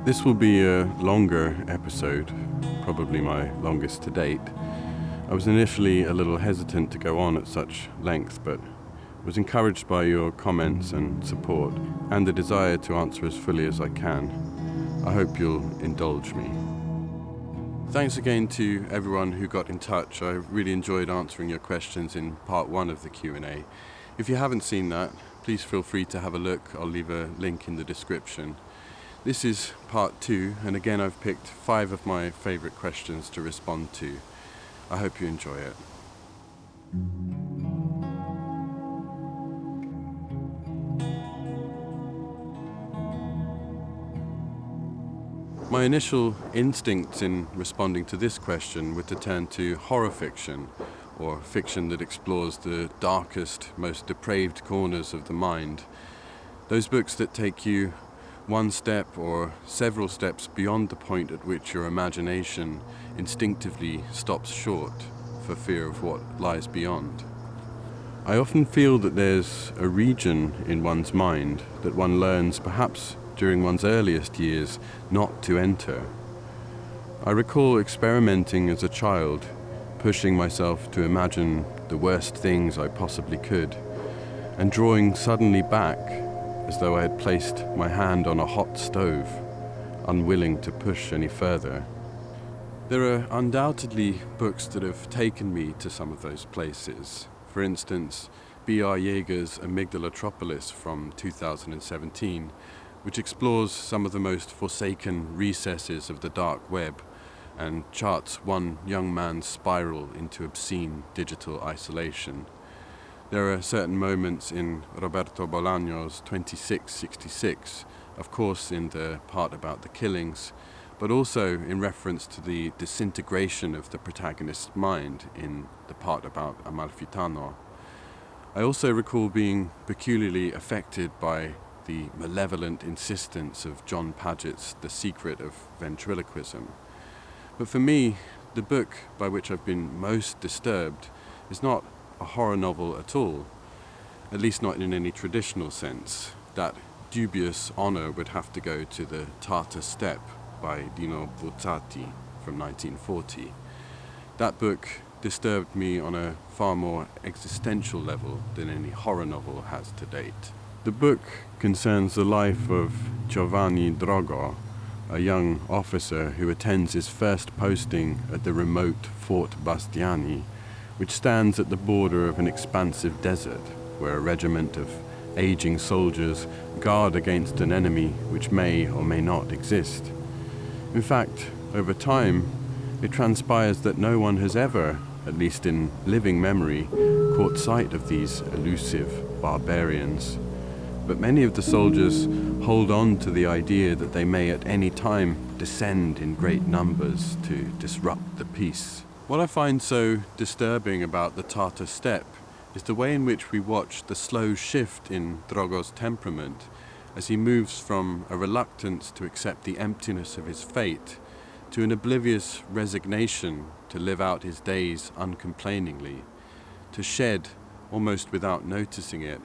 This will be a longer episode, probably my longest to date. I was initially a little hesitant to go on at such length, but was encouraged by your comments and support, and the desire to answer as fully as I can. I hope you'll indulge me. Thanks again to everyone who got in touch. I really enjoyed answering your questions in part 1 of the Q&A. If you haven't seen that, please feel free to have a look. I'll leave a link in the description. This is part 2, and again I've picked 5 of my favourite questions to respond to. I hope you enjoy it. My initial instincts in responding to this question were to turn to horror fiction, or fiction that explores the darkest, most depraved corners of the mind. Those books that take you one step or several steps beyond the point at which your imagination instinctively stops short for fear of what lies beyond. I often feel that there's a region in one's mind that one learns, perhaps during one's earliest years, not to enter. I recall experimenting as a child, pushing myself to imagine the worst things I possibly could, and drawing suddenly back as though I had placed my hand on a hot stove, unwilling to push any further. There are undoubtedly books that have taken me to some of those places. For instance, B.R. Yeager's Amygdalatropolis from 2017, which explores some of the most forsaken recesses of the dark web and charts one young man's spiral into obscene digital isolation. There are certain moments in Roberto Bolaño's 2666, of course in the part about the killings, but also in reference to the disintegration of the protagonist's mind in the part about Amalfitano. I also recall being peculiarly affected by the malevolent insistence of John Paget's The Secret of Ventriloquism. But for me, the book by which I've been most disturbed is not a horror novel at all, at least not in any traditional sense. That dubious honor would have to go to The Tartar Steppe by Dino Buzzati from 1940. That book disturbed me on a far more existential level than any horror novel has to date. The book concerns the life of Giovanni Drogo, a young officer who attends his first posting at the remote Fort Bastiani, which stands at the border of an expansive desert, where a regiment of aging soldiers guard against an enemy which may or may not exist. In fact, over time, it transpires that no one has ever, at least in living memory, caught sight of these elusive barbarians. But many of the soldiers hold on to the idea that they may at any time descend in great numbers to disrupt the peace. What I find so disturbing about the Tartar Steppe is the way in which we watch the slow shift in Drogo's temperament as he moves from a reluctance to accept the emptiness of his fate to an oblivious resignation to live out his days uncomplainingly, to shed, almost without noticing it,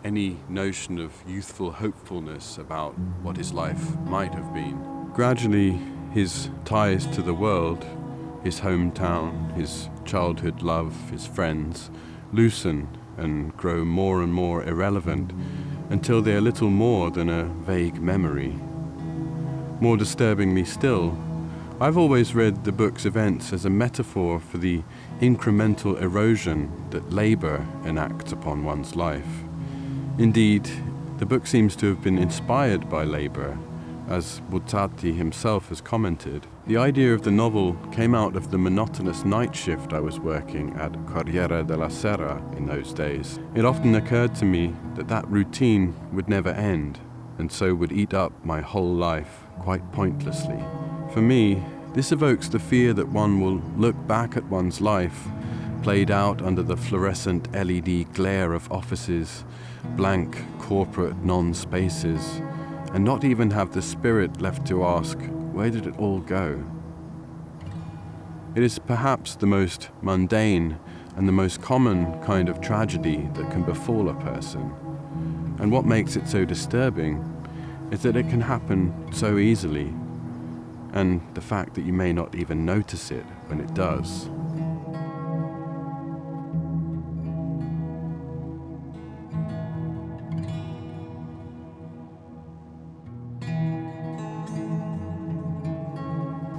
any notion of youthful hopefulness about what his life might have been. Gradually, his ties to the world, his hometown, his childhood love, his friends, loosen and grow more and more irrelevant until they are little more than a vague memory. More disturbingly still, I've always read the book's events as a metaphor for the incremental erosion that labour enacts upon one's life. Indeed, the book seems to have been inspired by labour, as Buzzati himself has commented. The idea of the novel came out of the monotonous night shift I was working at Corriere della Sera in those days. It often occurred to me that that routine would never end, and so would eat up my whole life quite pointlessly. For me, this evokes the fear that one will look back at one's life, played out under the fluorescent LED glare of offices, blank corporate non-spaces, and not even have the spirit left to ask, where did it all go? It is perhaps the most mundane and the most common kind of tragedy that can befall a person. And what makes it so disturbing is that it can happen so easily, and the fact that you may not even notice it when it does.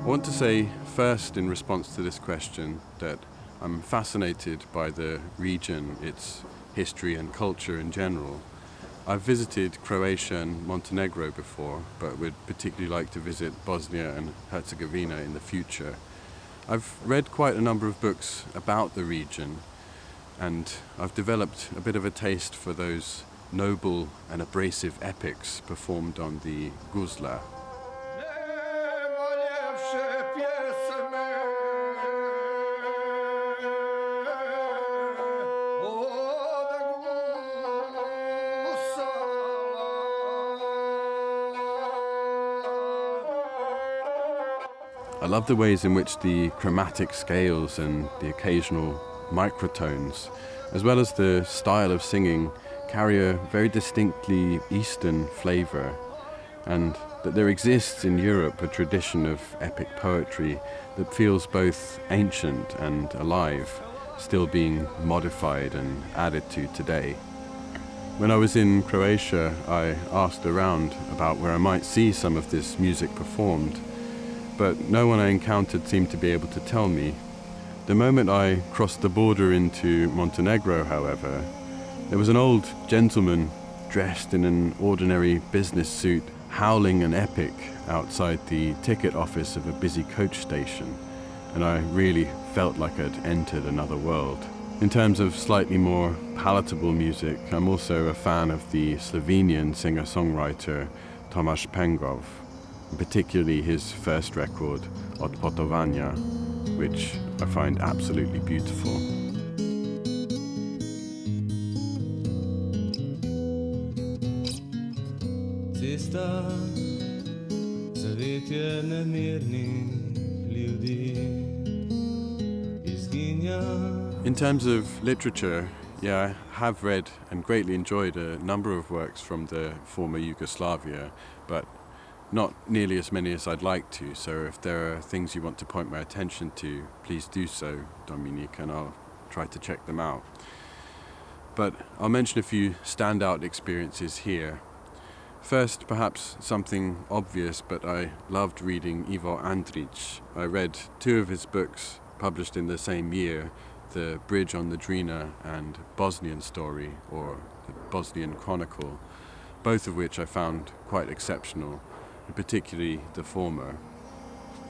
I want to say first, in response to this question, that I'm fascinated by the region, its history and culture in general. I've visited Croatia and Montenegro before, but would particularly like to visit Bosnia and Herzegovina in the future. I've read quite a number of books about the region, and I've developed a bit of a taste for those noble and abrasive epics performed on the guzla. I love the ways in which the chromatic scales and the occasional microtones, as well as the style of singing, carry a very distinctly Eastern flavour, and that there exists in Europe a tradition of epic poetry that feels both ancient and alive, still being modified and added to today. When I was in Croatia, I asked around about where I might see some of this music performed, but no one I encountered seemed to be able to tell me. The moment I crossed the border into Montenegro, however, there was an old gentleman dressed in an ordinary business suit, howling an epic outside the ticket office of a busy coach station, and I really felt like I'd entered another world. In terms of slightly more palatable music, I'm also a fan of the Slovenian singer-songwriter Tomáš Pengov, particularly his first record, Od Potovanja, which I find absolutely beautiful. Cesta, zavetje nemirnih ljudi, izginja. In terms of literature, I have read and greatly enjoyed a number of works from the former Yugoslavia, but not nearly as many as I'd like to, so if there are things you want to point my attention to, please do so, Dominique, and I'll try to check them out. But I'll mention a few standout experiences here. First, perhaps something obvious, but I loved reading Ivo Andrić. I read 2 of his books published in the same year, The Bridge on the Drina and Bosnian Story, or The Bosnian Chronicle, both of which I found quite exceptional, particularly the former.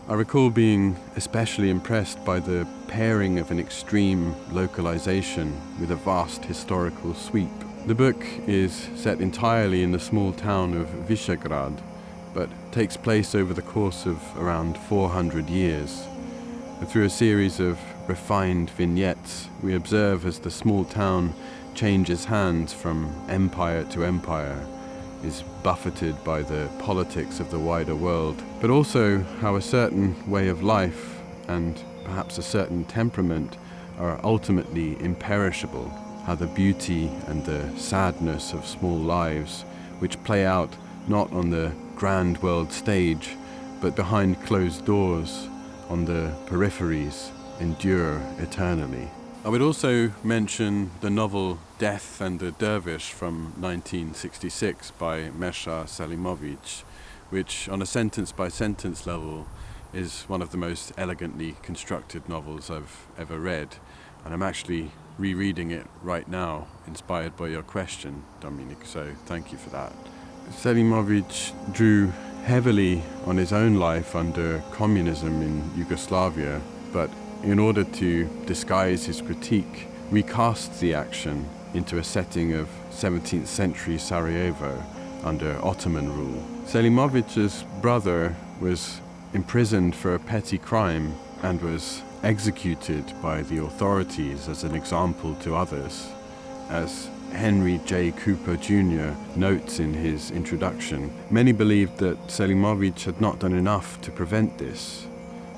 I recall being especially impressed by the pairing of an extreme localization with a vast historical sweep. The book is set entirely in the small town of Visegrad, but takes place over the course of around 400 years. And through a series of refined vignettes, we observe as the small town changes hands from empire to empire, is buffeted by the politics of the wider world, but also how a certain way of life and perhaps a certain temperament are ultimately imperishable, how the beauty and the sadness of small lives, which play out not on the grand world stage, but behind closed doors, on the peripheries, endure eternally. I would also mention the novel Death and the Dervish from 1966 by Mesha Selimovic, which on a sentence-by-sentence level is one of the most elegantly constructed novels I've ever read, and I'm actually rereading it right now, inspired by your question, Dominic, so thank you for that. Selimovic drew heavily on his own life under communism in Yugoslavia, but in order to disguise his critique, recast the action into a setting of 17th century Sarajevo under Ottoman rule. Selimovic's brother was imprisoned for a petty crime and was executed by the authorities as an example to others. As Henry J. Cooper Jr. notes in his introduction, many believed that Selimovic had not done enough to prevent this.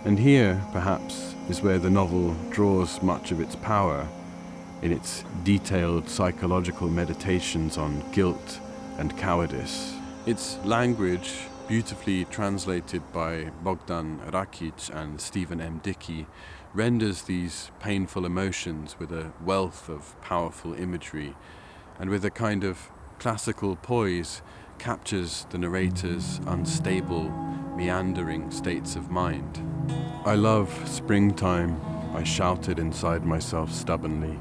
And here, perhaps, is where the novel draws much of its power, in its detailed psychological meditations on guilt and cowardice. Its language, beautifully translated by Bogdan Rakic and Stephen M. Dickey, renders these painful emotions with a wealth of powerful imagery, and with a kind of classical poise captures the narrator's unstable, meandering states of mind. "I love springtime," I shouted inside myself stubbornly.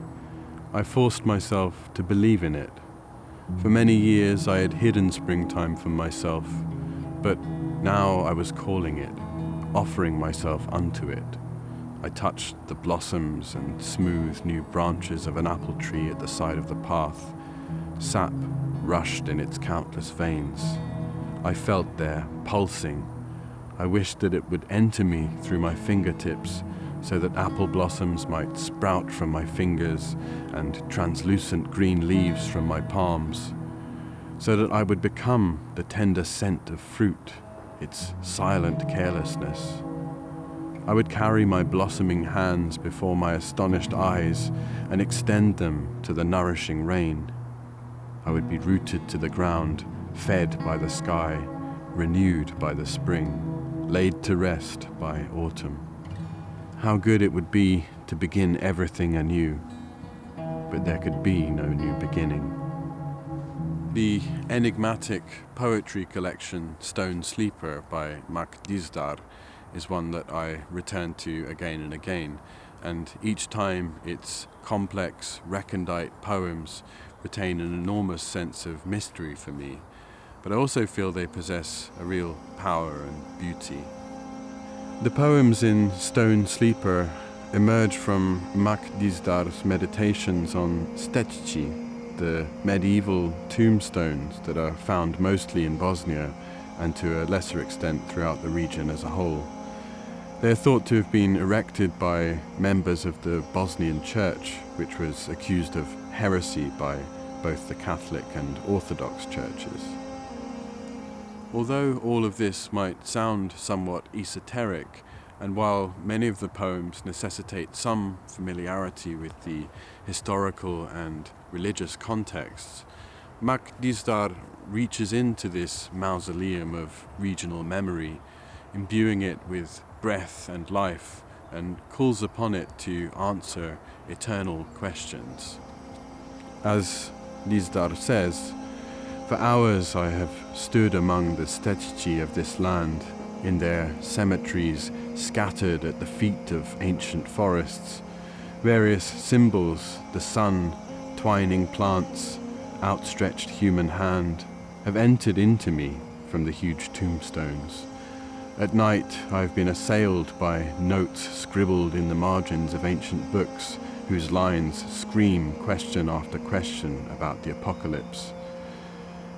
I forced myself to believe in it. For many years I had hidden springtime from myself, but now I was calling it, offering myself unto it. I touched the blossoms and smooth new branches of an apple tree at the side of the path. Sap rushed in its countless veins. I felt there, pulsing. I wished that it would enter me through my fingertips, so that apple blossoms might sprout from my fingers and translucent green leaves from my palms, so that I would become the tender scent of fruit, its silent carelessness. I would carry my blossoming hands before my astonished eyes and extend them to the nourishing rain. I would be rooted to the ground, fed by the sky, renewed by the spring, laid to rest by autumn. How good it would be to begin everything anew, but there could be no new beginning. The enigmatic poetry collection Stone Sleeper by Mak Dizdar is one that I return to again and again, and each time its complex, recondite poems retain an enormous sense of mystery for me, but I also feel they possess a real power and beauty. The poems in Stone Sleeper emerge from Mak Dizdar's meditations on stečci, the medieval tombstones that are found mostly in Bosnia and to a lesser extent throughout the region as a whole. They are thought to have been erected by members of the Bosnian Church, which was accused of heresy by both the Catholic and Orthodox churches. Although all of this might sound somewhat esoteric, and while many of the poems necessitate some familiarity with the historical and religious contexts, Mak Dizdar reaches into this mausoleum of regional memory, imbuing it with breath and life, and calls upon it to answer eternal questions. As Dizdar says, "For hours I have stood among the stečci of this land, in their cemeteries scattered at the feet of ancient forests. Various symbols, the sun, twining plants, outstretched human hand, have entered into me from the huge tombstones. At night I have been assailed by notes scribbled in the margins of ancient books, whose lines scream question after question about the apocalypse.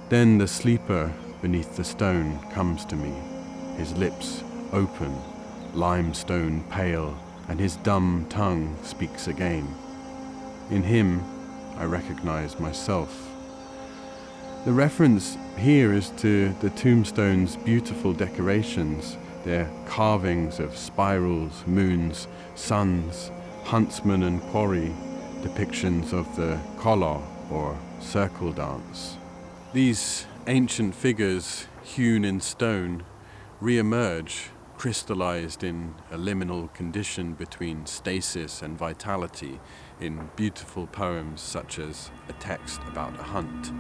Then the sleeper beneath the stone comes to me, his lips open, limestone pale, and his dumb tongue speaks again. In him I recognize myself." The reference here is to the tombstone's beautiful decorations, their carvings of spirals, moons, suns, huntsman and quarry, depictions of the kolo, or circle dance. These ancient figures, hewn in stone, re-emerge, crystallized in a liminal condition between stasis and vitality in beautiful poems such as A Text About a Hunt.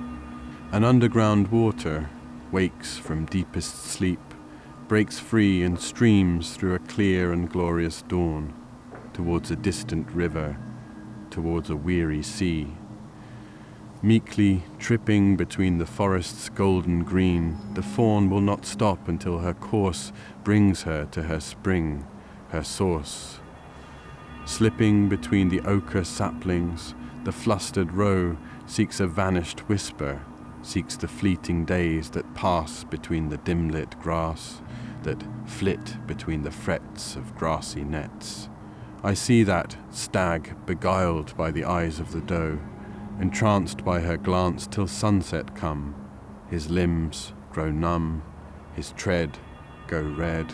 An underground water wakes from deepest sleep, breaks free and streams through a clear and glorious dawn, towards a distant river, towards a weary sea. Meekly tripping between the forest's golden green, the fawn will not stop until her course brings her to her spring, her source. Slipping between the ochre saplings, the flustered roe seeks a vanished whisper, seeks the fleeting days that pass between the dim-lit grass, that flit between the frets of grassy nets. I see that stag beguiled by the eyes of the doe, entranced by her glance till sunset come, his limbs grow numb, his tread go red.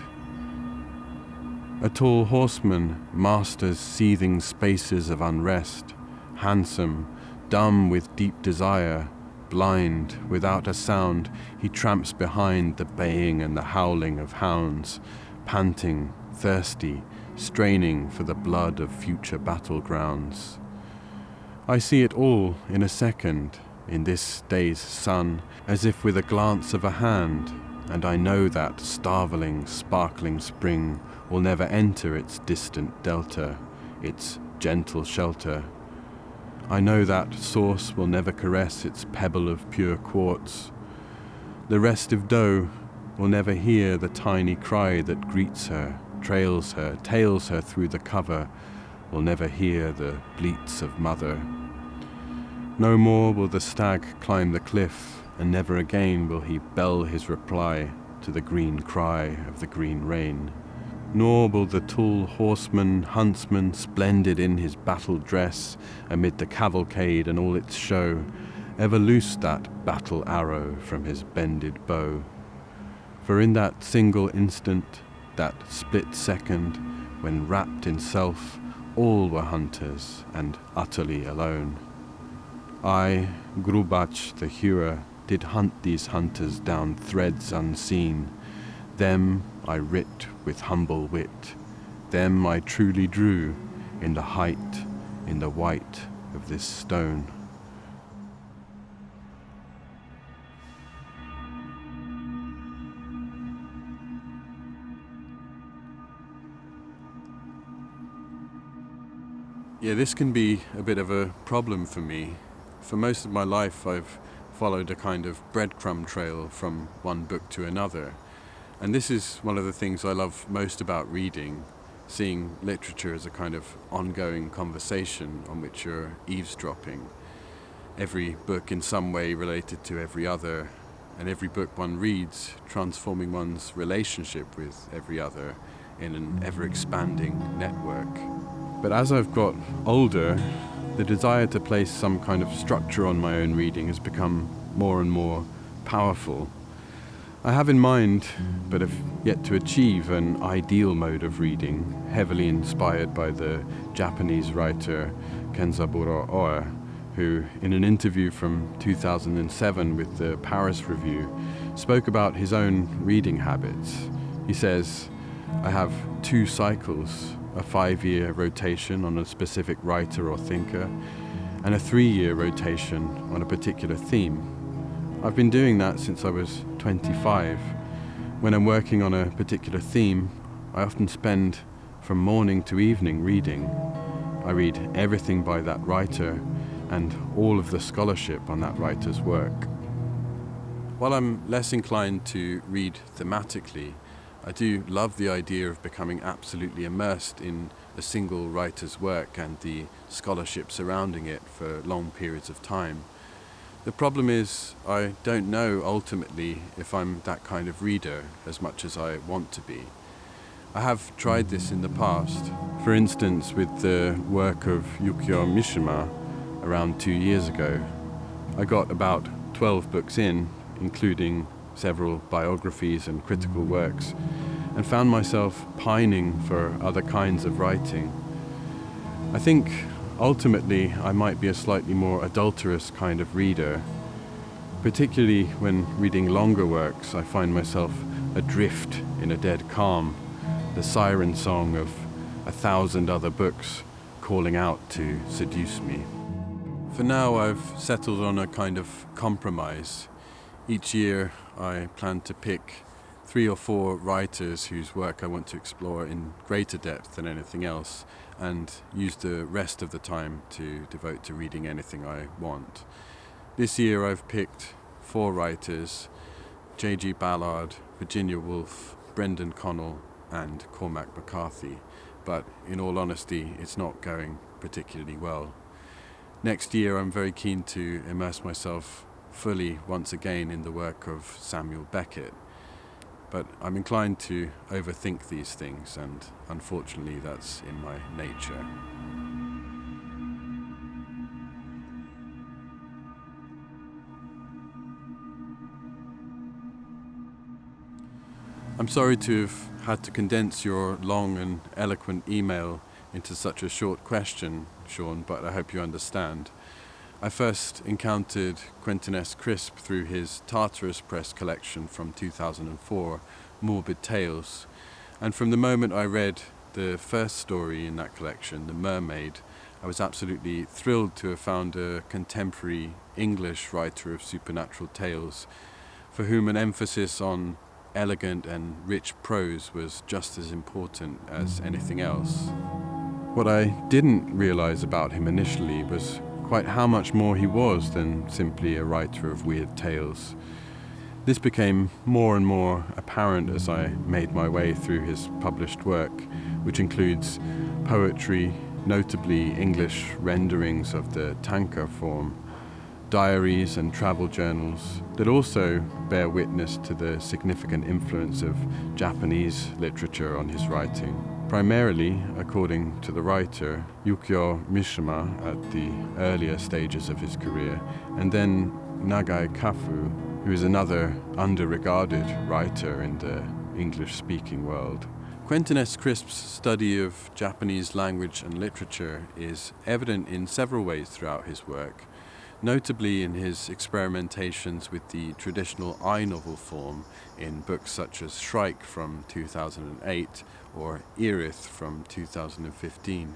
A tall horseman masters seething spaces of unrest, handsome, dumb with deep desire, blind, without a sound, he tramps behind the baying and the howling of hounds, panting, thirsty, straining for the blood of future battlegrounds. I see it all in a second, in this day's sun, as if with a glance of a hand, and I know that starveling, sparkling spring will never enter its distant delta, its gentle shelter. I know that source will never caress its pebble of pure quartz. The restive doe will never hear the tiny cry that greets her, trails her, tails her through the cover, will never hear the bleats of mother. No more will the stag climb the cliff, and never again will he bell his reply to the green cry of the green rain. Nor will the tall horseman, huntsman, splendid in his battle dress, amid the cavalcade and all its show, ever loose that battle arrow from his bended bow. For in that single instant, that split second, when wrapped in self, all were hunters and utterly alone. I, Grubach the hewer, did hunt these hunters down threads unseen. Them I writ with humble wit. Them I truly drew in the height, in the white of this stone. Yeah, this can be a bit of a problem for me. For most of my life, I've followed a kind of breadcrumb trail from one book to another. And this is one of the things I love most about reading, seeing literature as a kind of ongoing conversation on which you're eavesdropping. Every book in some way related to every other, and every book one reads transforming one's relationship with every other in an ever-expanding network. But as I've got older, the desire to place some kind of structure on my own reading has become more and more powerful. I have in mind, but have yet to achieve, an ideal mode of reading, heavily inspired by the Japanese writer Kenzaburo Oe, who, in an interview from 2007 with the Paris Review, spoke about his own reading habits. He says, "I have 2 cycles, a 5-year rotation on a specific writer or thinker, and a 3-year rotation on a particular theme. I've been doing that since I was 25. When I'm working on a particular theme, I often spend from morning to evening reading. I read everything by that writer and all of the scholarship on that writer's work." While I'm less inclined to read thematically, I do love the idea of becoming absolutely immersed in a single writer's work and the scholarship surrounding it for long periods of time. The problem is, I don't know ultimately if I'm that kind of reader as much as I want to be. I have tried this in the past, for instance with the work of Yukio Mishima around 2 years ago. I got about 12 books in, including several biographies and critical works, and found myself pining for other kinds of writing. I think ultimately I might be a slightly more adulterous kind of reader. Particularly when reading longer works, I find myself adrift in a dead calm, the siren song of 1,000 other books calling out to seduce me. For now, I've settled on a kind of compromise. Each year I plan to pick 3 or 4 writers whose work I want to explore in greater depth than anything else, and use the rest of the time to devote to reading anything I want. This year I've picked 4 writers: J.G. Ballard, Virginia Woolf, Brendan Connell and Cormac McCarthy, but in all honesty it's not going particularly well. Next year I'm very keen to immerse myself fully once again in the work of Samuel Beckett, but I'm inclined to overthink these things, and unfortunately that's in my nature. I'm sorry to have had to condense your long and eloquent email into such a short question, Sean, but I hope you understand. I first encountered Quentin S. Crisp through his Tartarus Press collection from 2004, Morbid Tales, and from the moment I read the first story in that collection, The Mermaid, I was absolutely thrilled to have found a contemporary English writer of supernatural tales for whom an emphasis on elegant and rich prose was just as important as anything else. What I didn't realize about him initially was quite how much more he was than simply a writer of weird tales. This became more and more apparent as I made my way through his published work, which includes poetry, notably English renderings of the tanka form, diaries and travel journals that also bear witness to the significant influence of Japanese literature on his writing. Primarily, according to the writer, Yukio Mishima at the earlier stages of his career, and then Nagai Kafu, who is another under-regarded writer in the English-speaking world. Quentin S. Crisp's study of Japanese language and literature is evident in several ways throughout his work, notably in his experimentations with the traditional I-novel form in books such as Shrike from 2008 or Erith from 2015.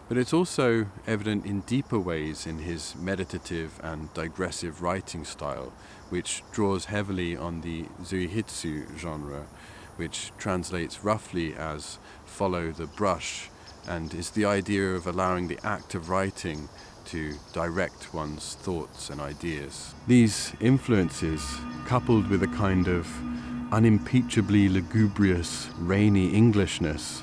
But it's also evident in deeper ways in his meditative and digressive writing style, which draws heavily on the Zuihitsu genre, which translates roughly as follow the brush, and is the idea of allowing the act of writing to direct one's thoughts and ideas. These influences, coupled with a kind of unimpeachably lugubrious, rainy Englishness,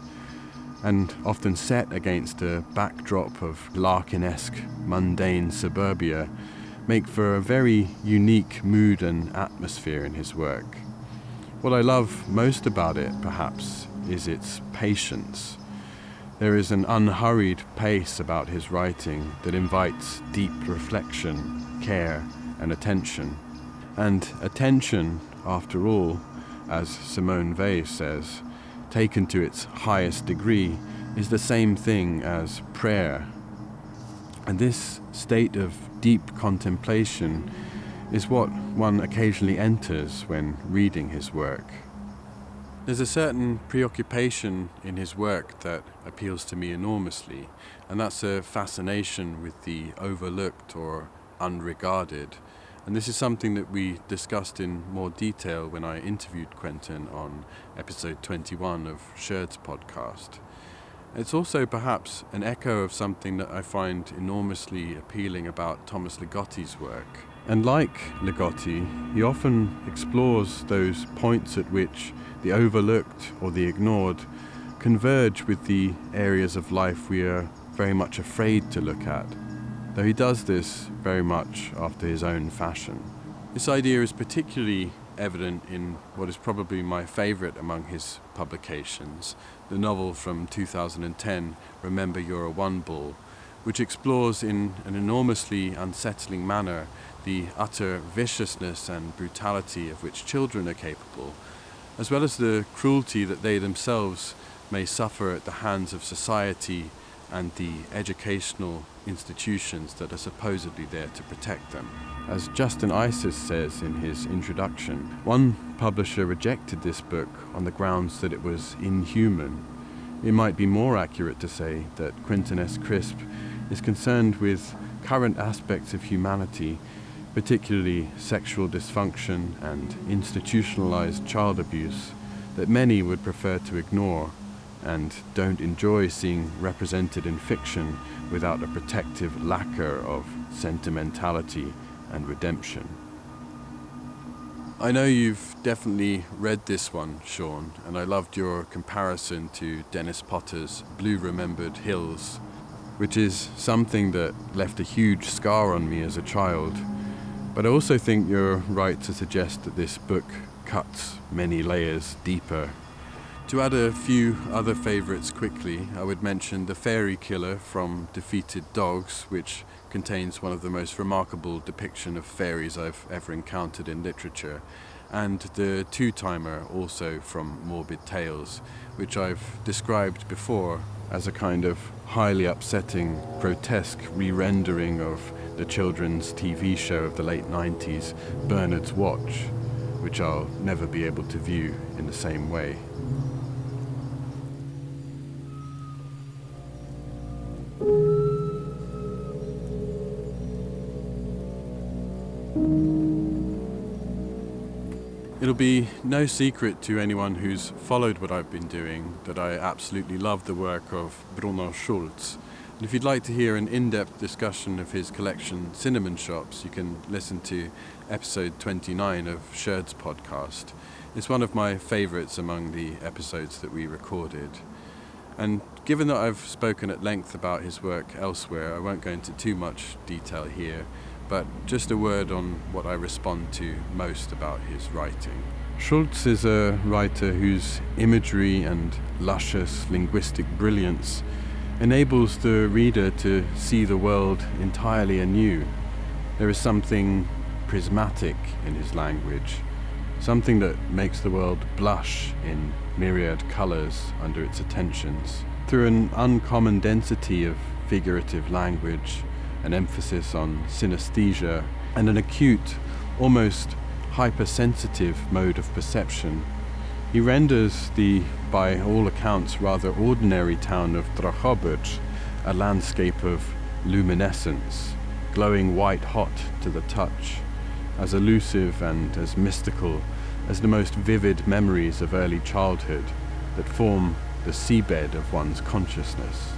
and often set against a backdrop of Larkin-esque mundane suburbia, make for a very unique mood and atmosphere in his work. What I love most about it, perhaps, is its patience. There is an unhurried pace about his writing that invites deep reflection, care, and attention. And attention, after all, as Simone Weil says, taken to its highest degree, is the same thing as prayer. And this state of deep contemplation is what one occasionally enters when reading his work. There's a certain preoccupation in his work that appeals to me enormously, and that's a fascination with the overlooked or unregarded. And this is something that we discussed in more detail when I interviewed Quentin on episode 21 of Sherd's podcast. It's also perhaps an echo of something that I find enormously appealing about Thomas Ligotti's work. And like Ligotti, he often explores those points at which the overlooked or the ignored converge with the areas of life we are very much afraid to look at, though he does this very much after his own fashion. This idea is particularly evident in what is probably my favourite among his publications, the novel from 2010, Remember You're a One Ball, which explores in an enormously unsettling manner the utter viciousness and brutality of which children are capable, as well as the cruelty that they themselves may suffer at the hands of society and the educational institutions that are supposedly there to protect them. As Justin Isis says in his introduction, one publisher rejected this book on the grounds that it was inhuman. It might be more accurate to say that Quentin S. Crisp is concerned with current aspects of humanity, particularly sexual dysfunction and institutionalized child abuse, that many would prefer to ignore and don't enjoy seeing represented in fiction without a protective lacquer of sentimentality and redemption. I know you've definitely read this one, Sean, and I loved your comparison to Dennis Potter's Blue Remembered Hills, which is something that left a huge scar on me as a child. But I also think you're right to suggest that this book cuts many layers deeper. To add a few other favourites quickly, I would mention The Fairy Killer from Defeated Dogs, which contains one of the most remarkable depictions of fairies I've ever encountered in literature, and The Two-Timer, also from Morbid Tales, which I've described before as a kind of highly upsetting, grotesque re-rendering of the children's TV show of the late 90s, Bernard's Watch, which I'll never be able to view in the same way. It'll be no secret to anyone who's followed what I've been doing that I absolutely love the work of Bruno Schulz. And if you'd like to hear an in-depth discussion of his collection Cinnamon Shops, you can listen to episode 29 of Sherd's podcast. It's one of my favourites among the episodes that we recorded. And given that I've spoken at length about his work elsewhere, I won't go into too much detail here, but just a word on what I respond to most about his writing. Schulz is a writer whose imagery and luscious linguistic brilliance enables the reader to see the world entirely anew. There is something prismatic in his language, something that makes the world blush in myriad colours under its attentions. Through an uncommon density of figurative language, an emphasis on synesthesia, and an acute, almost hypersensitive mode of perception, he renders the, by all accounts, rather ordinary town of Drohobycz a landscape of luminescence, glowing white-hot to the touch, as elusive and as mystical as the most vivid memories of early childhood that form the seabed of one's consciousness.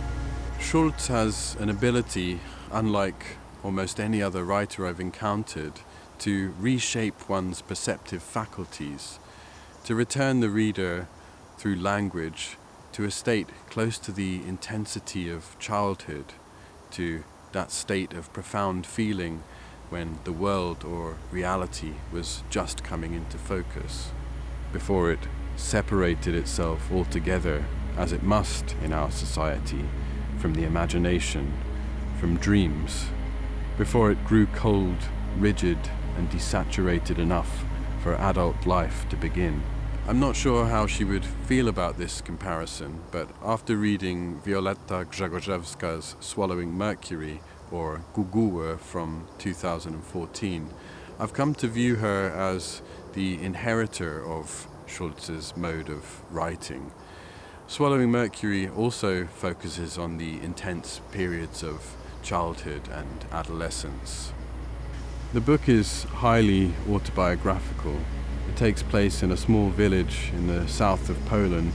Schulz has an ability, unlike almost any other writer I've encountered, to reshape one's perceptive faculties, to return the reader through language to a state close to the intensity of childhood, to that state of profound feeling when the world or reality was just coming into focus, before it separated itself altogether, as it must in our society, from the imagination, from dreams, before it grew cold, rigid, and desaturated enough for adult life to begin. I'm not sure how she would feel about this comparison, but after reading Violetta Grzegorzewska's Swallowing Mercury, or Gugułę from 2014, I've come to view her as the inheritor of Schulz's mode of writing. Swallowing Mercury also focuses on the intense periods of childhood and adolescence. The book is highly autobiographical. It takes place in a small village in the south of Poland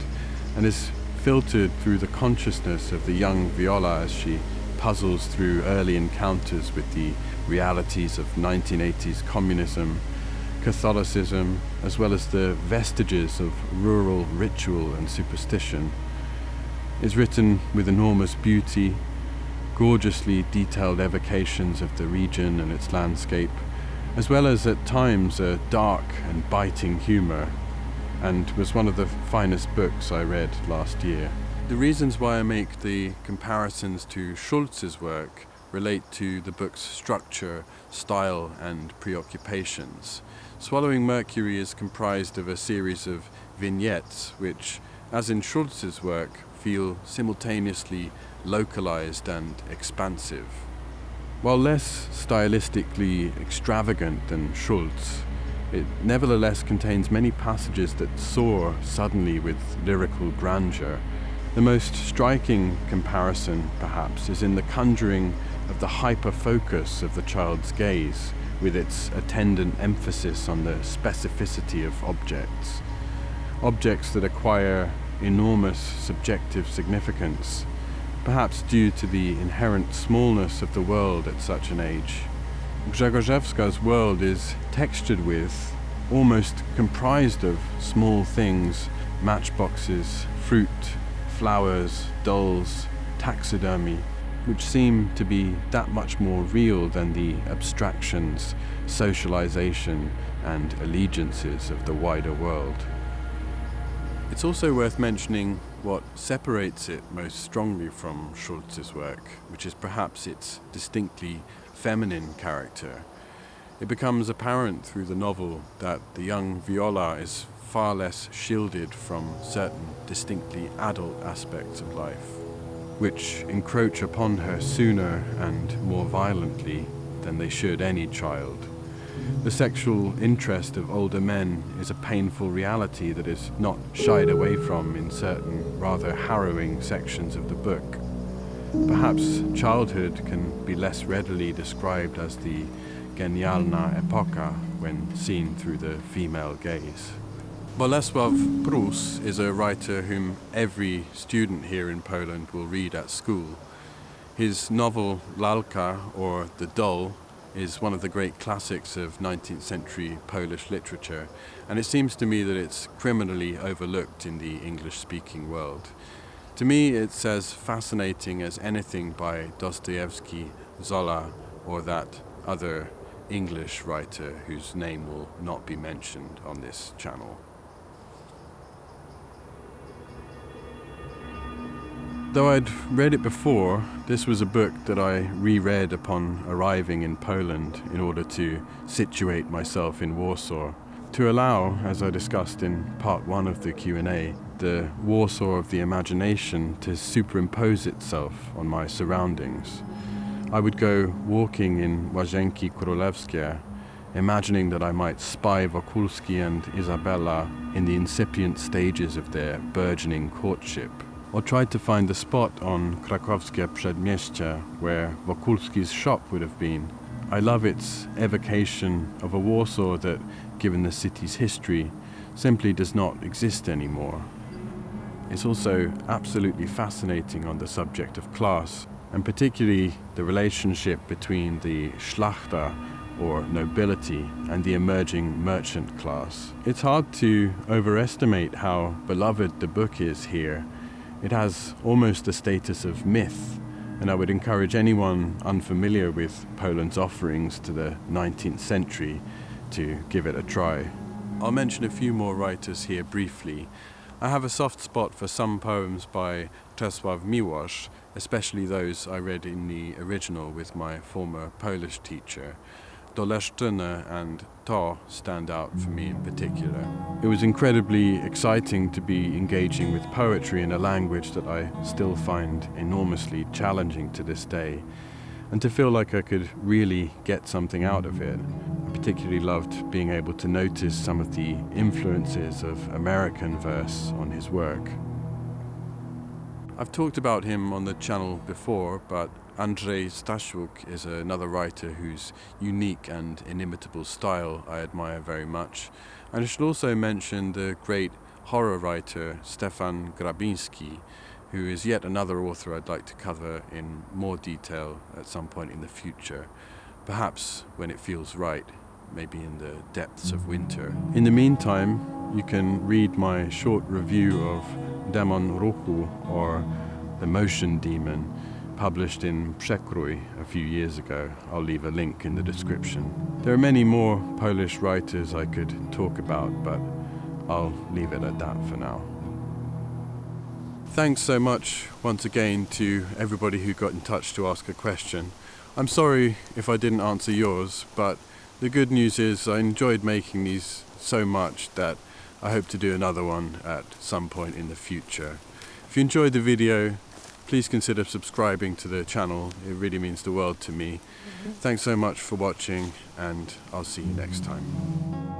and is filtered through the consciousness of the young Viola as she puzzles through early encounters with the realities of 1980s communism, Catholicism, as well as the vestiges of rural ritual and superstition. It's written with enormous beauty, gorgeously detailed evocations of the region and its landscape, as well as at times a dark and biting humour, and was one of the finest books I read last year. The reasons why I make the comparisons to Schulz's work relate to the book's structure, style, and preoccupations. Swallowing Mercury is comprised of a series of vignettes which, as in Schulz's work, feel simultaneously localized and expansive. While less stylistically extravagant than Schulz, it nevertheless contains many passages that soar suddenly with lyrical grandeur. The most striking comparison, perhaps, is in the conjuring of the hyper-focus of the child's gaze, with its attendant emphasis on the specificity of objects. Objects that acquire enormous subjective significance, perhaps due to the inherent smallness of the world at such an age. Grzegorzewska's world is textured with, almost comprised of, small things, matchboxes, fruit, flowers, dolls, taxidermy, which seem to be that much more real than the abstractions, socialization, and allegiances of the wider world. It's also worth mentioning what separates it most strongly from Schulz's work, which is perhaps its distinctly feminine character. It becomes apparent through the novel that the young Viola is far less shielded from certain distinctly adult aspects of life, which encroach upon her sooner and more violently than they should any child. The sexual interest of older men is a painful reality that is not shied away from in certain rather harrowing sections of the book. Perhaps childhood can be less readily described as the genialna epoka when seen through the female gaze. Bolesław Prus is a writer whom every student here in Poland will read at school. His novel Lalka, or The Doll, is one of the great classics of 19th century Polish literature, and it seems to me that it's criminally overlooked in the English-speaking world. To me, it's as fascinating as anything by Dostoevsky, Zola, or that other English writer whose name will not be mentioned on this channel. Though I'd read it before, this was a book that I reread upon arriving in Poland in order to situate myself in Warsaw, to allow, as I discussed in part 1 of the Q&A, the Warsaw of the imagination to superimpose itself on my surroundings. I would go walking in Łazienki Królewskie, imagining that I might spy Wokulski and Izabella in the incipient stages of their burgeoning courtship, or tried to find the spot on Krakowskie Przedmieście where Wokulski's shop would have been. I love its evocation of a Warsaw that, given the city's history, simply does not exist anymore. It's also absolutely fascinating on the subject of class, and particularly the relationship between the Szlachta, or nobility, and the emerging merchant class. It's hard to overestimate how beloved the book is here. It has almost the status of myth, and I would encourage anyone unfamiliar with Poland's offerings to the 19th century to give it a try. I'll mention a few more writers here briefly. I have a soft spot for some poems by Czesław Miłosz, especially those I read in the original with my former Polish teacher. Doleszczyny and To stand out for me in particular. It was incredibly exciting to be engaging with poetry in a language that I still find enormously challenging to this day, and to feel like I could really get something out of it. I particularly loved being able to notice some of the influences of American verse on his work. I've talked about him on the channel before, but Andrzej Stasiuk is another writer whose unique and inimitable style I admire very much. And I should also mention the great horror writer Stefan Grabiński, who is yet another author I'd like to cover in more detail at some point in the future, perhaps when it feels right, maybe in the depths of winter. In the meantime, you can read my short review of Demon Ruchu, or The Motion Demon, published in Przekrój a few years ago. I'll leave a link in the description. There are many more Polish writers I could talk about, but I'll leave it at that for now. Thanks so much once again to everybody who got in touch to ask a question. I'm sorry if I didn't answer yours, but the good news is I enjoyed making these so much that I hope to do another one at some point in the future. If you enjoyed the video, please consider subscribing to the channel. It really means the world to me. Thanks so much for watching, and I'll see you next time.